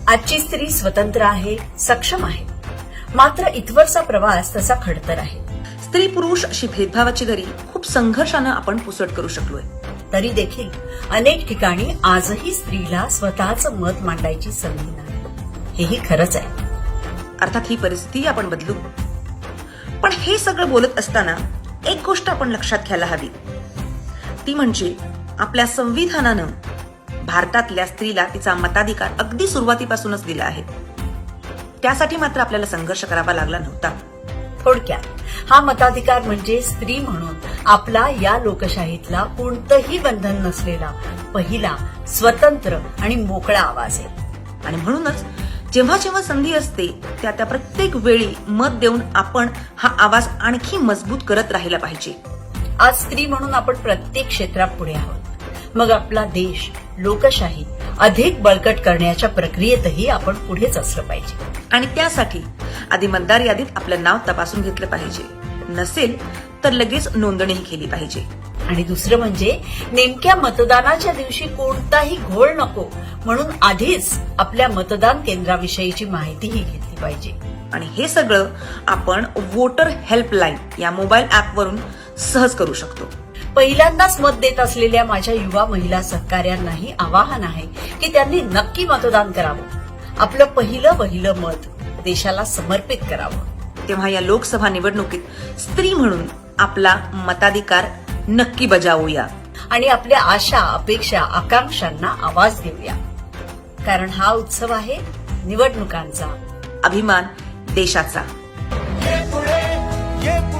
आजची स्त्री स्वतंत्र आहे, सक्षम आहे. मात्र इथवरचा प्रवास तसा खडतर आहे. स्त्री पुरुष अशी भेदभावाची दरी खूप संघर्षानं आपण पुसट करू शकलोय. तरी देखील अनेक ठिकाणी आजही स्त्रीला स्वतःचं मत मांडायची संधी नाही. हेही खरंच आहे. अर्थात ही परिस्थिती आपण बदलू. पण हे सगळं बोलत असताना एक गोष्ट आपण लक्षात घ्यायला हवी. ती म्हणजे आपल्या संविधानानं भारतातल्या स्त्रीला तिचा मताधिकार अगदी सुरुवातीपासूनच दिला आहे. त्यासाठी मात्र आपल्याला संघर्ष करावा लागला नव्हता. थोडक्यात हा मताधिकार म्हणजे स्त्री म्हणून आपला या लोकशाहीतला कोणतंही बंधन नसलेला पहिला स्वतंत्र आणि मोकळा आवाज आहे. आणि म्हणूनच जेव्हा जेव्हा संधी असते त्या त्या प्रत्येक वेळी मत देऊन आपण हा आवाज आणखी मजबूत करत राहिला पाहिजे. आज स्त्री म्हणून आपण प्रत्येक क्षेत्रात पुढे आहोत. मग आपला देश, लोकशाही अधिक बळकट करण्याच्या प्रक्रियेतही आपण पुढेच असलं पाहिजे. आणि त्यासाठी आधी मतदार यादीत आपलं नाव तपासून घेतलं पाहिजे. नसेल तर लगेच नोंदणीही केली पाहिजे. आणि दुसरं म्हणजे नेमक्या मतदानाच्या दिवशी कोणताही घोळ नको म्हणून आधीच आपल्या मतदान केंद्राविषयीची माहितीही घेतली पाहिजे. आणि हे सगळं आपण वोटर हेल्पलाईन या मोबाईल ऍपवरून सहज करू शकतो. पहिल्यांदाच मत देत असलेल्या माझ्या युवा महिला सहकार्यांनाही आवाहन आहे की त्यांनी नक्की मतदान करावं. आपलं पहिलं मत देशाला समर्पित करावं. तेव्हा या लोकसभा निवडणुकीत स्त्री म्हणून आपला मताधिकार नक्की बजावूया आणि आपल्या आशा, अपेक्षा, आकांक्षांना आवाज देऊया. कारण हा उत्सव आहे निवडणुकांचा, अभिमान देशाचा. ये पुढे